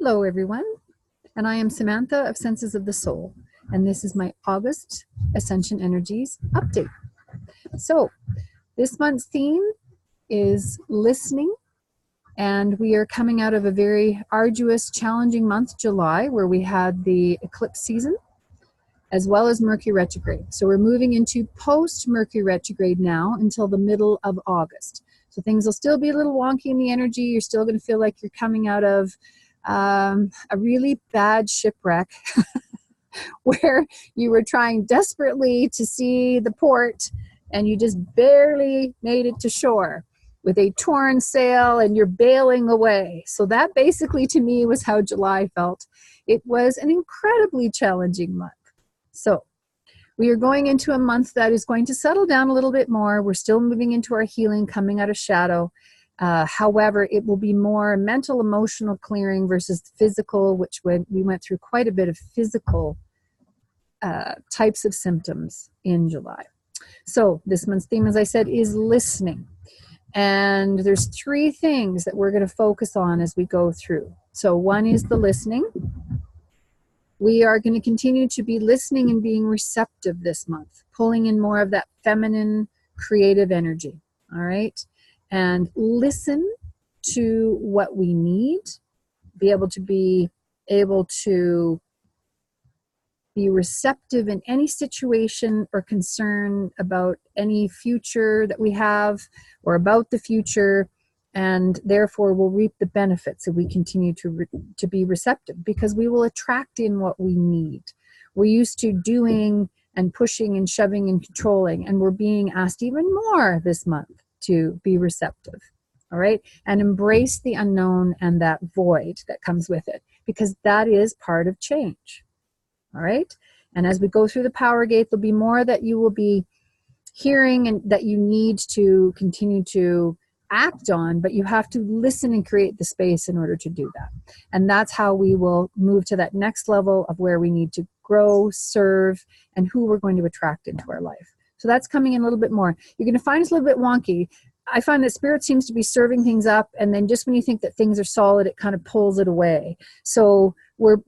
Hello everyone, and I am Samantha of Senses of the Soul, and this is my August Ascension Energies update. So this month's theme is listening, and we are coming out of a very arduous, challenging month, July, where we had the eclipse season as well as Mercury retrograde. So we're moving into post-Mercury retrograde now until the middle of August. So things will still be a little wonky in the energy. You're still going to feel like you're coming out of a really bad shipwreck where you were trying desperately to see the port and you just barely made it to shore with a torn sail and you're bailing away. So that basically to me was how July felt. It was an incredibly challenging month. So we are going into a month that is going to settle down a little bit more. We're still moving into our healing, coming out of shadow. However, it will be more mental, emotional clearing versus physical, which we went through quite a bit of physical types of symptoms in July. So this month's theme, as I said, is listening. And there's three things that we're going to focus on as we go through. So one is the listening. We are going to continue to be listening and being receptive this month, pulling in more of that feminine, creative energy, all right? And listen to what we need, be able to be receptive in any situation or concern about any future that we have or about the future, and therefore we'll reap the benefits if we continue to be receptive, because we will attract in what we need. We're used to doing and pushing and shoving and controlling, and we're being asked even more this month to be receptive, all right? And embrace the unknown and that void that comes with it, because that is part of change, all right? And as we go through the power gate, there'll be more that you will be hearing and that you need to continue to act on, but you have to listen and create the space in order to do that. And that's how we will move to that next level of where we need to grow, serve, and who we're going to attract into our life. So that's coming in a little bit more. You're going to find it's a little bit wonky. I find that Spirit seems to be serving things up, and then just when you think that things are solid, it kind of pulls it away. So we're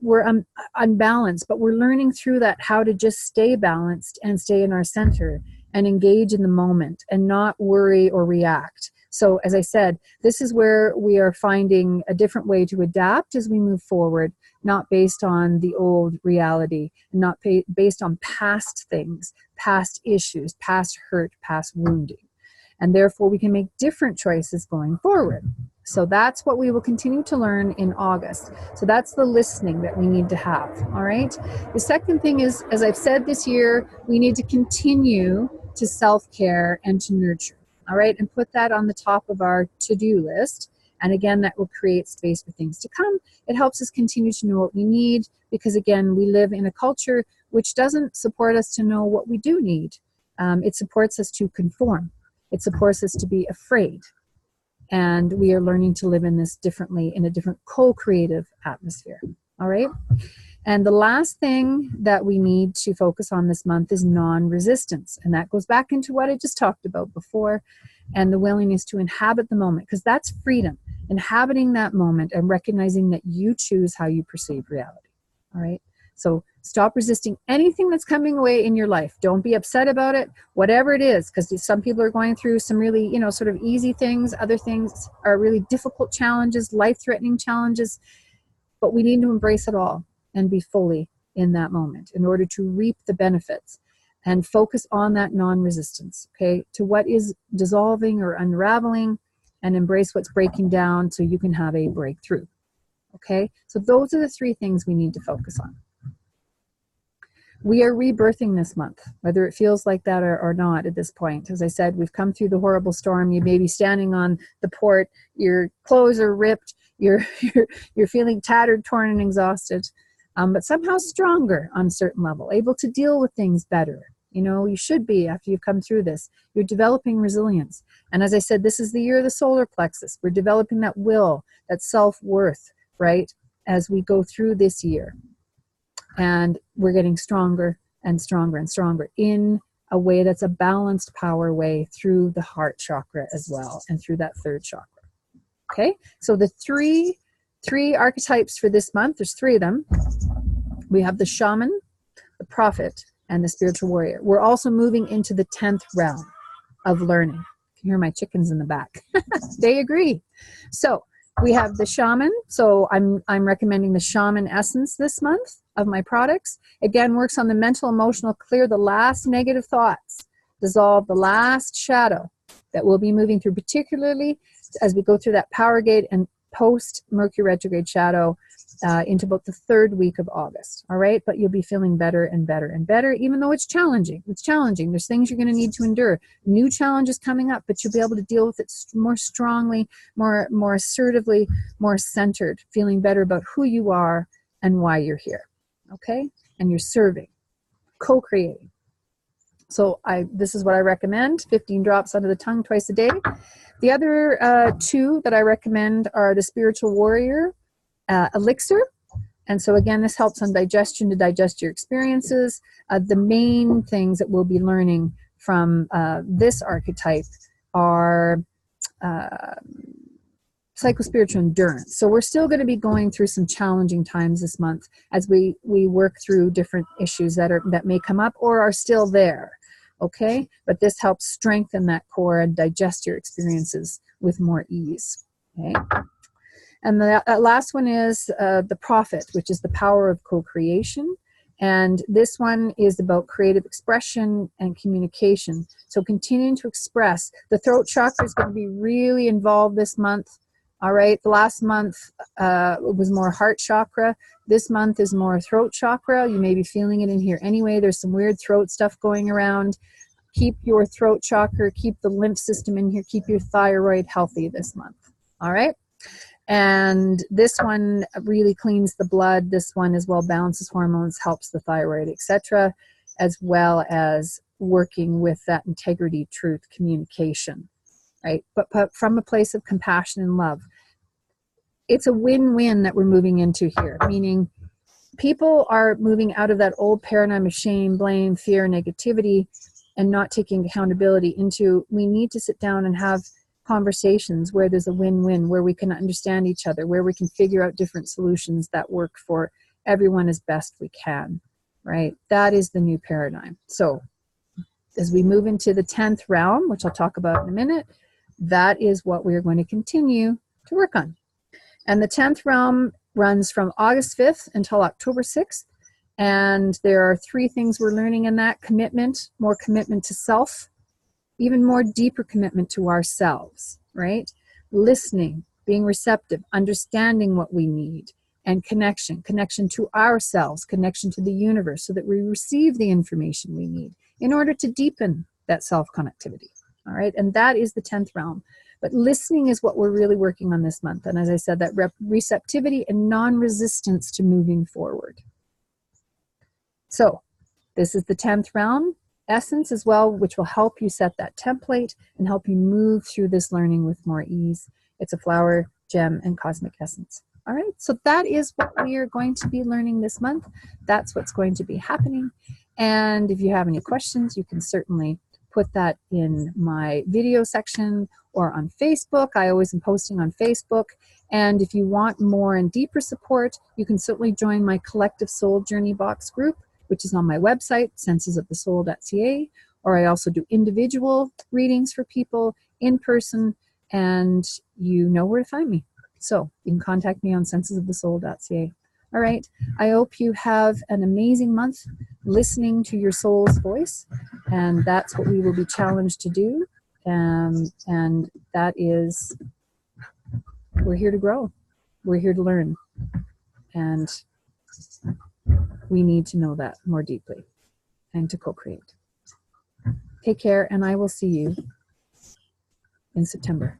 unbalanced, but we're learning through that how to just stay balanced and stay in our center and engage in the moment and not worry or react. So as I said, this is where we are finding a different way to adapt as we move forward, not based on the old reality, not based on past things, past issues, past hurt, past wounding. And therefore we can make different choices going forward. So that's what we will continue to learn in August. So that's the listening that we need to have, all right? The second thing is, as I've said this year, we need to continue to self-care and to nurture. All right, and put that on the top of our to-do list. And again, that will create space for things to come. It helps us continue to know what we need, because again, we live in a culture which doesn't support us to know what we do need. It supports us to conform. It supports us to be afraid. And we are learning to live in this differently, in a different co-creative atmosphere. All right. And the last thing that we need to focus on this month is non-resistance. And that goes back into what I just talked about before, and the willingness to inhabit the moment, because that's freedom, inhabiting that moment and recognizing that you choose how you perceive reality. All right. So stop resisting anything that's coming away in your life. Don't be upset about it, whatever it is, because some people are going through some really, sort of easy things. Other things are really difficult challenges, life-threatening challenges, but we need to embrace it all and be fully in that moment in order to reap the benefits and focus on that non-resistance, okay, to what is dissolving or unraveling, and embrace what's breaking down so you can have a breakthrough, okay? So those are the three things we need to focus on. We are rebirthing this month, whether it feels like that or not at this point. As I said, we've come through the horrible storm. You may be standing on the port, your clothes are ripped, you're feeling tattered, torn, and exhausted. But somehow stronger on a certain level, able to deal with things better. You should be after you've come through this. You're developing resilience. And as I said, this is the year of the solar plexus. We're developing that will, that self-worth, right, as we go through this year. And we're getting stronger and stronger and stronger in a way that's a balanced power way through the heart chakra as well, and through that third chakra. Okay, so the three 3 archetypes for this month. There's 3 of them. We have the shaman, the prophet, and the spiritual warrior. We're also moving into the 10th realm of learning. You can hear my chickens in the back. They agree. So we have the shaman. So I'm recommending the Shaman Essence this month of my products. Again, works on the mental, emotional, clear the last negative thoughts, dissolve the last shadow that we'll be moving through, particularly as we go through that power gate and post Mercury retrograde shadow into about the 3rd week of August. All right. But you'll be feeling better and better and better, even though it's challenging. It's challenging. There's things you're going to need to endure. New challenges coming up, but you'll be able to deal with it more strongly, more assertively, more centered, feeling better about who you are and why you're here. Okay. And you're serving, co-creating. So this is what I recommend, 15 drops under the tongue twice a day. The other 2 that I recommend are the Spiritual Warrior Elixir. And so again, this helps on digestion to digest your experiences. The main things that we'll be learning from this archetype are psychospiritual endurance. So we're still going to be going through some challenging times this month as we work through different issues that may come up or are still there. Okay, but this helps strengthen that core and digest your experiences with more ease. Okay, and the last one is the prophet, which is the power of co-creation. And this one is about creative expression and communication. So continuing to express. The throat chakra is going to be really involved this month. All right, the last month was more heart chakra. This month is more throat chakra. You may be feeling it in here anyway. There's some weird throat stuff going around. Keep your throat chakra, keep the lymph system in here, keep your thyroid healthy this month. All right. And this one really cleans the blood. This one as well balances hormones, helps the thyroid, etc., as well as working with that integrity, truth, communication. Right? But from a place of compassion and love. It's a win-win that we're moving into here, meaning people are moving out of that old paradigm of shame, blame, fear, negativity, and not taking accountability into, we need to sit down and have conversations where there's a win-win, where we can understand each other, where we can figure out different solutions that work for everyone as best we can, right? That is the new paradigm. So as we move into the 10th realm, which I'll talk about in a minute, that is what we're going to continue to work on. And the 10th realm runs from August 5th until October 6th. And there are 3 things we're learning in that: commitment, more commitment to self, even more deeper commitment to ourselves, right? Listening, being receptive, understanding what we need, and connection to ourselves, connection to the universe, so that we receive the information we need in order to deepen that self-connectivity. All right, and that is the 10th realm. But listening is what we're really working on this month. And as I said, that receptivity and non-resistance to moving forward. So this is the 10th realm essence as well, which will help you set that template and help you move through this learning with more ease. It's a flower, gem, and cosmic essence. All right, so that is what we are going to be learning this month. That's what's going to be happening. And if you have any questions, you can certainly put that in my video section or on Facebook. I always am posting on Facebook. And if you want more and deeper support, you can certainly join my Collective Soul Journey Box group, which is on my website, sensesofthesoul.ca. Or I also do individual readings for people in person, and you know where to find me. So you can contact me on sensesofthesoul.ca. All right. I hope you have an amazing month listening to your soul's voice. And that's what we will be challenged to do. And that is, we're here to grow. We're here to learn. And we need to know that more deeply and to co-create. Take care, and I will see you in September.